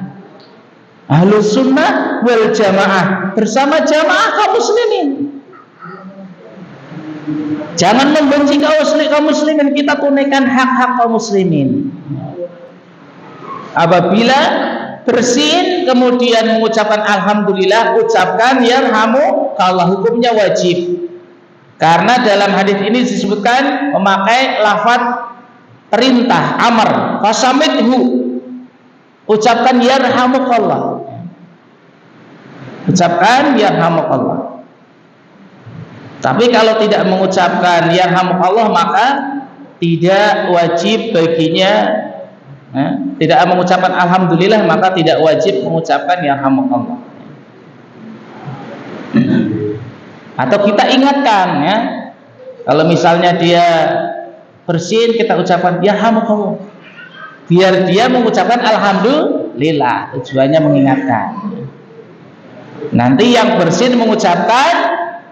Ahlu sunnah wal jamaah, bersama jamaah kaum muslimin. Jangan membenci kaum muslimin, kita tunaikan hak-hak kaum muslimin. Apabila bersin kemudian mengucapkan alhamdulillah, ucapkan yarhamukallah, hukumnya wajib. Karena dalam hadis ini disebutkan memakai lafaz perintah, amr, fasamidhu, ucapkan yarhamukallah. Ucapkan yarhamukallah. Tapi kalau tidak mengucapkan yarhamukallah, maka tidak wajib baginya, tidak mengucapkan alhamdulillah, maka tidak wajib mengucapkan yarhamukallah. Atau kita ingatkan ya, kalau misalnya dia bersin, kita ucapkan yarhamukallah, biar dia mengucapkan alhamdulillah, tujuannya mengingatkan. Nanti yang bersin mengucapkan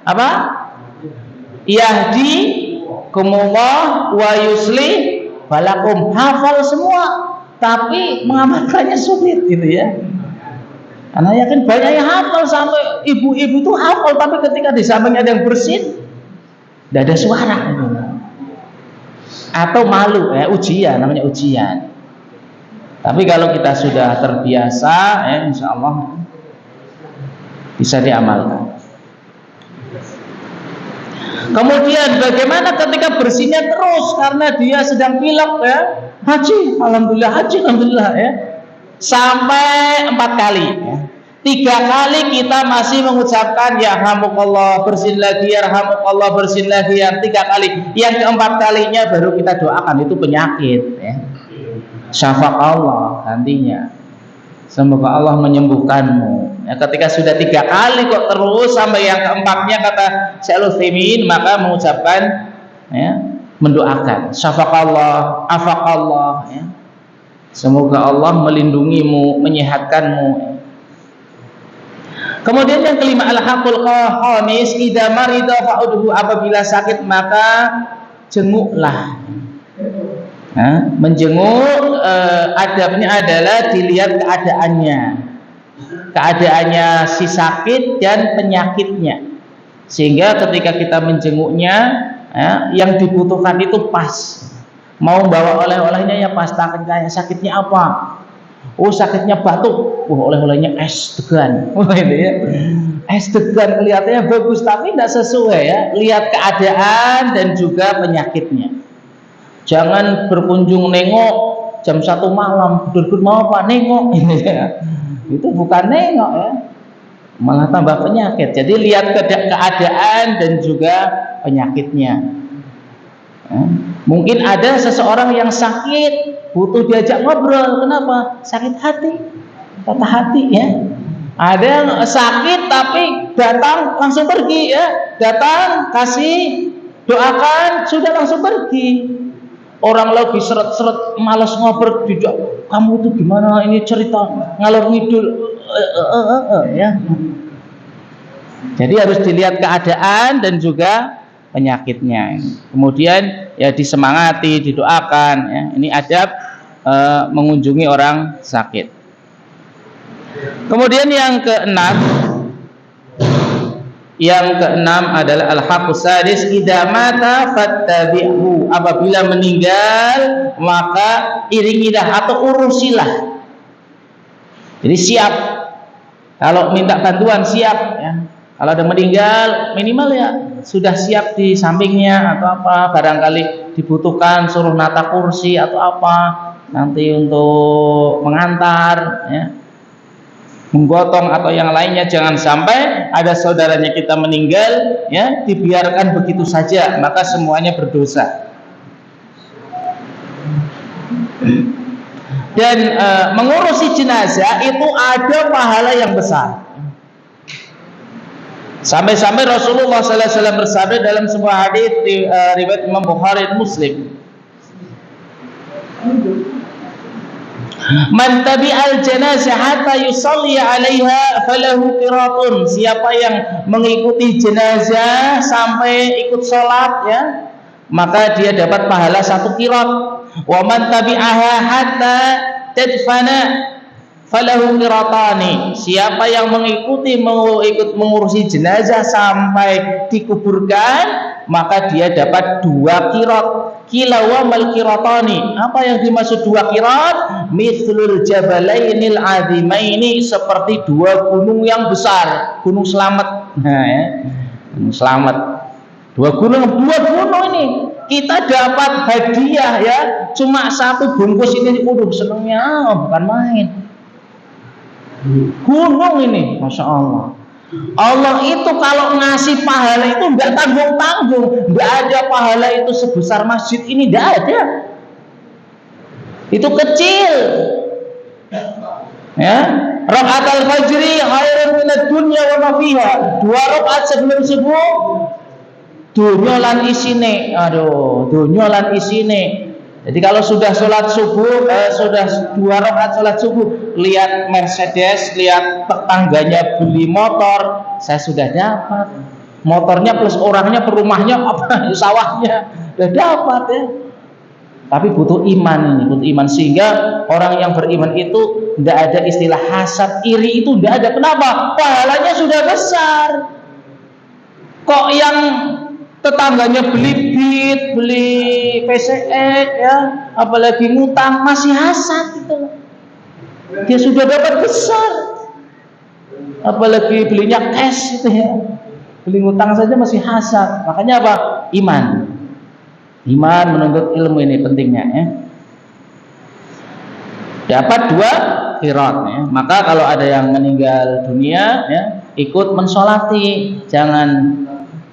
apa? Yahdikumullah wa yuslih balakum, hafal semua, tapi mengamalkannya sulit gitu ya. Karena yakin banyak yang hafal, sampai ibu-ibu itu hafal, tapi ketika di sampingnya ada yang bersin, tidak ada suara gitu. Atau malu ya, ujian, namanya ujian. Tapi kalau kita sudah terbiasa ya, insya Allah bisa diamalkan. Kemudian bagaimana ketika bersinnya terus karena dia sedang pilek ya, haji, alhamdulillah ya, sampai 4 kali ya. 3 kali kita masih mengucapkan yarhamukallah, bersin lagi yarhamukallah, bersin lagi 3 kali. Yang keempat kalinya baru kita doakan, itu penyakit ya. Syafaqallah gantinya, semoga Allah menyembuhkanmu ya. Ketika sudah 3 kali kok terus sampai yang keempatnya, kata Syekh Utsaimin, maka mengucapkan ya, mendoakan syafaqallah, afaqallah ya. Semoga Allah melindungimu, menyehatkanmu. Kemudian yang kelima, al-haqqul khamis, idza marida fa'udhu, apabila sakit maka jenguklah. Nah, menjenguk adabnya adalah dilihat keadaannya si sakit dan penyakitnya, sehingga ketika kita menjenguknya ya, yang dibutuhkan itu pas. Mau bawa oleh-olehnya ya pas, kayak sakitnya apa? Oh, sakitnya batuk, oleh-olehnya es degan. Itu ya. Es degan kelihatannya bagus tapi tidak sesuai ya. Lihat keadaan dan juga penyakitnya. Jangan berkunjung nengok jam 1 malam, duduk mau apa nengok ini ya. Itu bukan nengok ya. Malah tambah penyakit. Jadi lihat keadaan dan juga penyakitnya. Mungkin ada seseorang yang sakit, butuh diajak ngobrol. Kenapa? Sakit hati, patah hati ya. Ada yang sakit tapi datang langsung pergi ya. Datang kasih doakan sudah langsung pergi. Orang lagi seret-seret malas ngobrol, tidak, kamu itu gimana ini cerita ngalor ngidul ya. Jadi harus dilihat keadaan dan juga penyakitnya. Kemudian ya disemangati, didoakan ya. Ini adab mengunjungi orang sakit. Kemudian yang keenam, Yang keenam adalah al-haqqus sadis, idza mata fattabi'hu, apabila meninggal maka iringilah atau urusilah. Jadi siap, kalau minta bantuan siap ya. Kalau ada meninggal minimal ya sudah siap di sampingnya atau apa, barangkali dibutuhkan suruh nata kursi atau apa nanti untuk mengantar ya, menggotong atau yang lainnya. Jangan sampai ada saudaranya kita meninggal ya dibiarkan begitu saja, maka semuanya berdosa. Dan mengurusi jenazah itu ada pahala yang besar. Sampai-sampai Rasulullah SAW bersabda dalam sebuah hadis riwayat Imam Bukhari dan Muslim, man tabi'al janazah hatta yusalli 'alaiha falahu qiratun. Siapa yang mengikuti jenazah sampai ikut sholat ya, maka dia dapat pahala 1 qirat. Wa man tabi'aha hatta tadfana falahu qiratani. Siapa yang ikut mengurusi jenazah sampai dikuburkan, maka dia dapat 2 qirat. Kila wa mal qiratani. Apa yang dimaksud 2 qirat? Mithlul jabalainil azimaini, seperti 2 gunung yang besar, Gunung Slamet. Nah ya, Gunung Slamet. 2 gunung ini kita dapat hadiah ya, cuma 1 bungkus ini. Senengnya bukan main. Gunung ini, Masya Allah. Allah itu kalau ngasih pahala itu enggak tanggung-tanggung. Enggak ada pahala itu sebesar masjid ini, enggak ada. Itu kecil. Ya, rakaat al-fajri khairun minad dunya wa ma fiha. 2 rakaat sebelum subuh dunya lan isine. Dunya lan isine. Jadi kalau sudah sholat subuh, sudah 2 rakaat sholat subuh, lihat Mercedes, lihat tetangganya beli motor, saya sudah dapat. Motornya plus orangnya, per rumahnya, apa sawahnya, sudah dapat ya. Tapi butuh iman ini, butuh iman, sehingga orang yang beriman itu tidak ada istilah hasad, iri itu tidak ada. Kenapa? Pahalanya sudah besar. Kok yang tetangganya beli Beat, beli PCX ya, apalagi ngutang masih hasad gitu. Dia sudah dapat besar, apalagi belinya cash gitu ya. Beli ngutang saja masih hasad. Makanya apa? Iman menuntut ilmu ini pentingnya ya. Dapat 2 qirat ya. Maka kalau ada yang meninggal dunia ya, ikut mensolati, jangan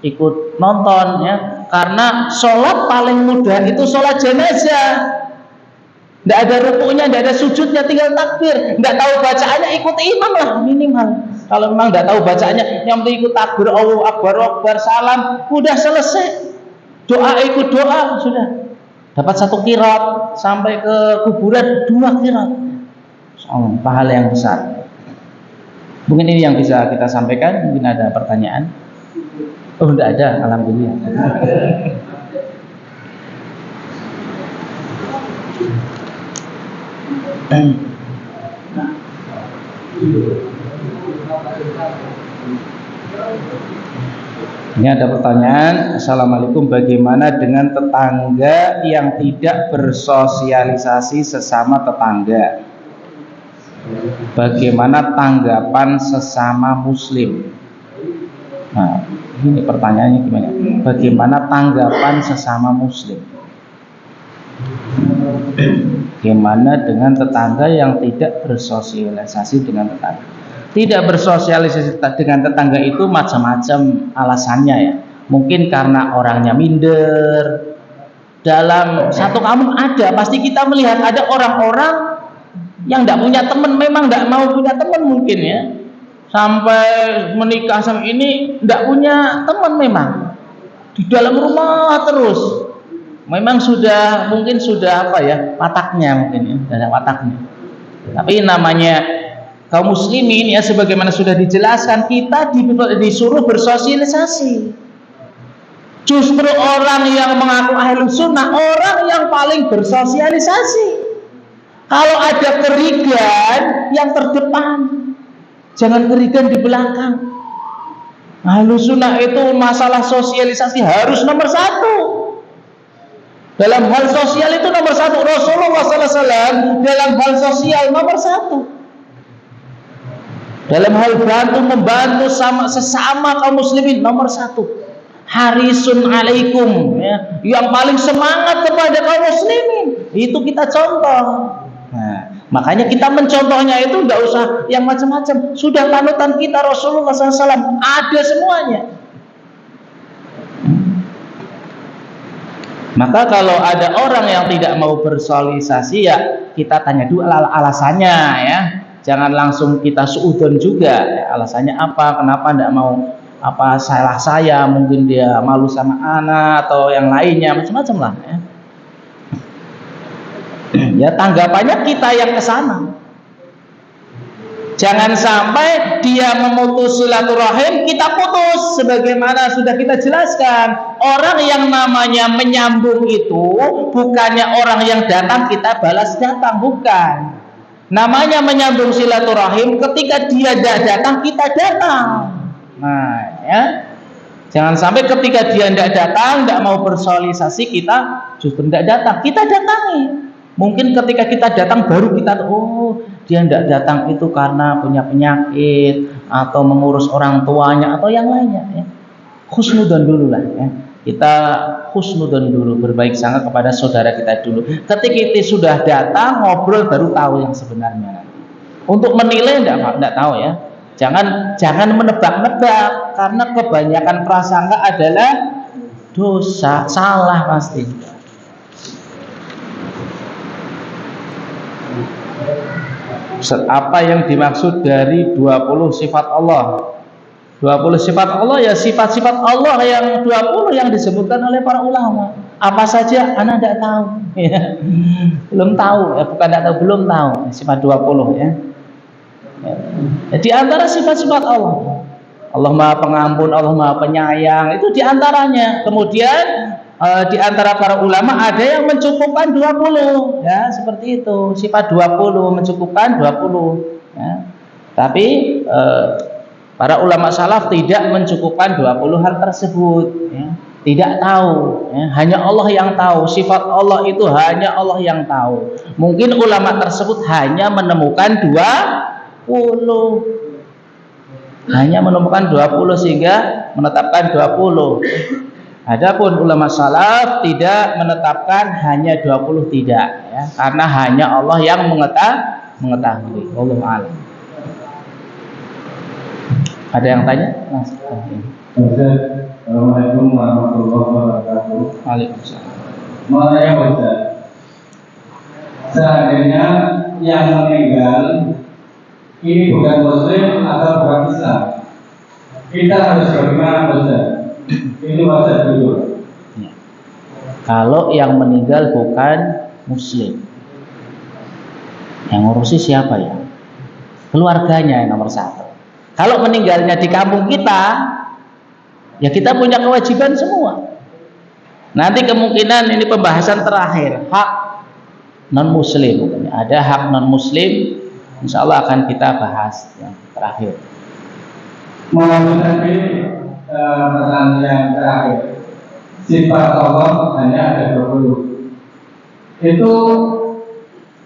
ikut nonton ya, karena sholat paling mudah itu sholat jenazah. Tidak ada rukunya, tidak ada sujudnya, tinggal takbir. Tidak tahu bacaannya, ikut imam lah minimal. Kalau memang tidak tahu bacaannya, yang penting ikut takbir, Allahu Akbar, Akbar, salam, udah selesai. Doa ikut doa, sudah dapat 1 qirat. Sampai ke kuburan 2 qirat. Pahala yang besar. Mungkin ini yang bisa kita sampaikan. Mungkin ada pertanyaan. Oh, tidak ada, alhamdulillah. Ini ada pertanyaan. Assalamualaikum, bagaimana dengan tetangga yang tidak bersosialisasi sesama tetangga? Bagaimana tanggapan sesama muslim? Nah, ini pertanyaannya gimana? Bagaimana tanggapan sesama muslim? Bagaimana dengan tetangga yang tidak bersosialisasi dengan tetangga? Tidak bersosialisasi dengan tetangga itu macam-macam alasannya ya. Mungkin karena orangnya minder. Dalam satu kampung ada, pasti kita melihat ada orang-orang yang tidak punya teman, memang tidak mau punya teman mungkin ya. Sampai menikah sama ini tidak punya teman, memang di dalam rumah terus. Memang mungkin sudah apa ya, wataknya mungkin ya, ada wataknya. Tapi namanya kaum muslimin ya, sebagaimana sudah dijelaskan, kita disuruh bersosialisasi. Justru orang yang mengaku ahlu sunnah, orang yang paling bersosialisasi. Kalau ada kerigan, yang terdepan, jangan kerigan di belakang. Ahlus sunnah itu masalah sosialisasi harus nomor satu. Dalam hal sosial itu nomor satu. Rasulullah SAW dalam hal sosial nomor satu. Dalam hal membantu sesama kaum muslimin nomor satu. Harisun alaikum, ya, yang paling semangat kepada kaum muslimin. Itu kita contoh. Nah, makanya kita mencontohnya itu tidak usah yang macam-macam. Sudah panutan kita Rasulullah SAW ada semuanya. Maka kalau ada orang yang tidak mau bersosialisasi, ya kita tanya dulu alasannya, ya. Jangan langsung kita suudon juga, ya. Alasannya apa? Kenapa tidak mau? Apa salah saya? Mungkin dia malu sama anak atau yang lainnya, macam-macam lah, ya. Ya tanggapannya kita yang ke sana. Jangan sampai dia memutus silaturahim, kita putus. Sebagaimana sudah kita jelaskan, orang yang namanya menyambung itu bukannya orang yang datang kita balas datang, bukan. Namanya menyambung silaturahim ketika dia tidak datang kita datang. Nah, ya. Jangan sampai ketika dia tidak datang, tidak mau bersosialisasi, kita justru tidak datang. Kita datangi. Mungkin ketika kita datang baru kita dia tidak datang itu karena punya penyakit atau mengurus orang tuanya atau yang lainnya, ya. Husnudzon dulu lah, ya. Kita husnudzon dulu, berbaik sangka kepada saudara kita dulu. Ketika kita sudah datang ngobrol baru tahu yang sebenarnya. Untuk menilai tidak tahu, ya. Jangan menebak-nebak, karena kebanyakan prasangka adalah dosa, salah pasti. Apa yang dimaksud dari 20 sifat Allah? 20 sifat Allah, ya sifat-sifat Allah yang 20 yang disebutkan oleh para ulama. Apa saja Anda tidak tahu, ya. Belum tahu, ya, bukan tidak tahu, belum tahu sifat 20, ya. Di antara sifat-sifat Allah, Allah Maha Pengampun, Allah Maha Penyayang, itu di antaranya. Kemudian di antara para ulama ada yang mencukupkan 20, ya, seperti itu. Sifat 20 mencukupkan 20, ya. Tapi para ulama salaf tidak mencukupkan 20 hal tersebut, ya. Tidak tahu, ya. Hanya Allah yang tahu. Sifat Allah itu hanya Allah yang tahu. Mungkin ulama tersebut hanya menemukan 20, hanya menemukan 20 sehingga menetapkan 20. Adapun ulama salaf tidak menetapkan hanya 20, tidak, ya, karena hanya Allah yang mengetahui. Wallahu a'lam. Ada yang tanya? Mas. Assalamualaikum warahmatullahi wabarakatuh. Waalaikumsalam. Mau tanya Ustaz, seandainya yang meninggal ini bukan Muslim atau bukan Islam, kita harus bagaimana Ustaz? Ini wajar dulu. Ya. Kalau yang meninggal bukan Muslim, yang ngurusi siapa, ya? Keluarganya yang nomor satu. Kalau meninggalnya di kampung kita, ya kita punya kewajiban semua. Nanti kemungkinan ini pembahasan terakhir, hak non Muslim. Ada hak non Muslim, insya Allah akan kita bahas yang terakhir. Pertanyaan yang terakhir, sifat Allah hanya ada 20. Itu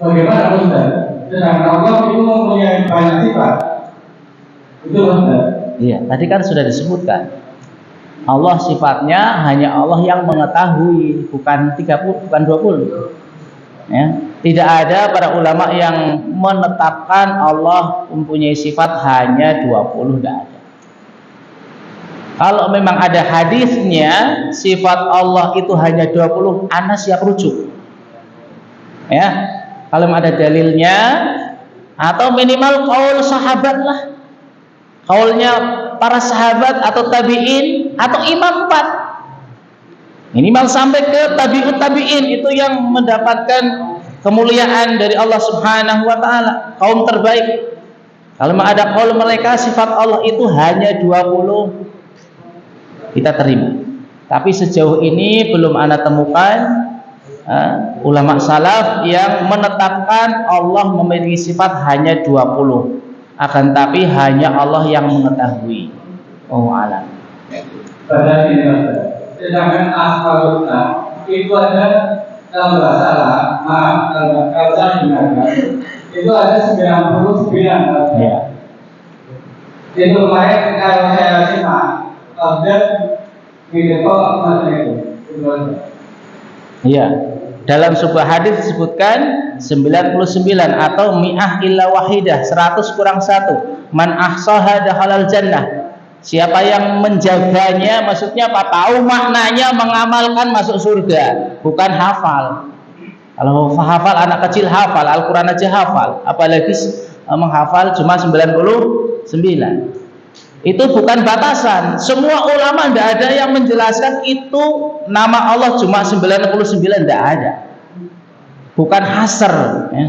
bagaimana Ustaz? Sedangkan Allah itu mempunyai banyak sifat. Itu Ustaz. Iya, tadi kan sudah disebutkan. Allah sifatnya hanya Allah yang mengetahui, bukan 30, bukan 20. Ya, tidak ada para ulama yang menetapkan Allah mempunyai sifat hanya 20, tidak ada. Kalau memang ada hadisnya sifat Allah itu hanya 20, ana siap rujuk. Ya, kalau ada dalilnya atau minimal qaul sahabat lah. Qaulnya para sahabat atau tabi'in atau imam 4. Minimal sampai ke tabi'ut tabi'in, itu yang mendapatkan kemuliaan dari Allah Subhanahu wa taala, kaum terbaik. Kalau ada qaul mereka sifat Allah itu hanya 20, kita terima. Tapi sejauh ini belum Anda temukan ulama salaf yang menetapkan Allah memiliki sifat hanya 20. Akan tapi hanya Allah yang mengetahui. Oh alam. Pada ini Ustaz. Sedangkan asmaullah itu ada kalau nggak salah, maaf kalau saya dengarkan itu ada 99 Ya. Itu kemarin kalau saya simak dan gitu kok masalah itu. Iya. Dalam sebuah hadis disebutkan 99 atau mi'ah illa wahidah, 100 kurang 1. Man ahsaha dakhalal jannah. Siapa yang menjaganya, maksudnya apa? Tahu maknanya, mengamalkan, masuk surga, bukan hafal. Kalau hafal, anak kecil hafal, Al-Quran aja hafal, apalagi menghafal cuma 99. Itu bukan batasan. Semua ulama tidak ada yang menjelaskan itu nama Allah cuma 99, tidak ada. Bukan hasr, ya.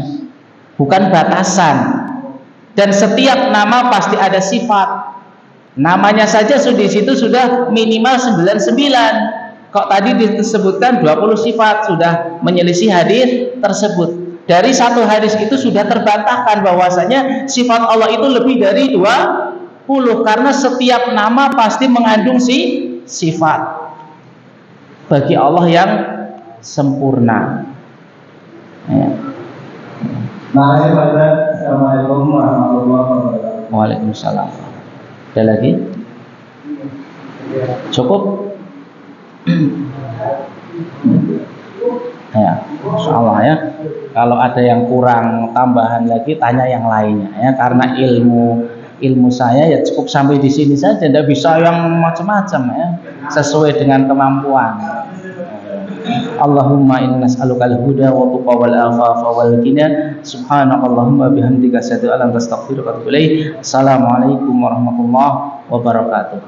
Bukan batasan. Dan setiap nama pasti ada sifat. Namanya saja di situ sudah minimal 99. Kok tadi disebutkan 20 sifat, sudah menyelisih hadis tersebut. Dari satu hadis itu sudah terbantahkan bahwasanya sifat Allah itu lebih dari 20, karena setiap nama pasti mengandung sifat bagi Allah yang sempurna. Ya. Makasih Pak Ustaz. Assalamualaikum warahmatullahi wabarakatuh. Waalaikumsalam. Ada lagi? Cukup? Ya, insyaallah ya. Kalau ada yang kurang tambahan lagi, tanya yang lainnya ya. Karena ilmu saya ya cukup sampai di sini saja, tidak bisa yang macam-macam ya. Sesuai dengan kemampuan. Allahumma inna nas'aluka al-huda wa tuqa wal afafa wal ghina. Subhanakallahumma bihamdika asyhadu an la ilaha illa anta astaghfiruka wa atubu ilaik. Assalamualaikum warahmatullahi wabarakatuh.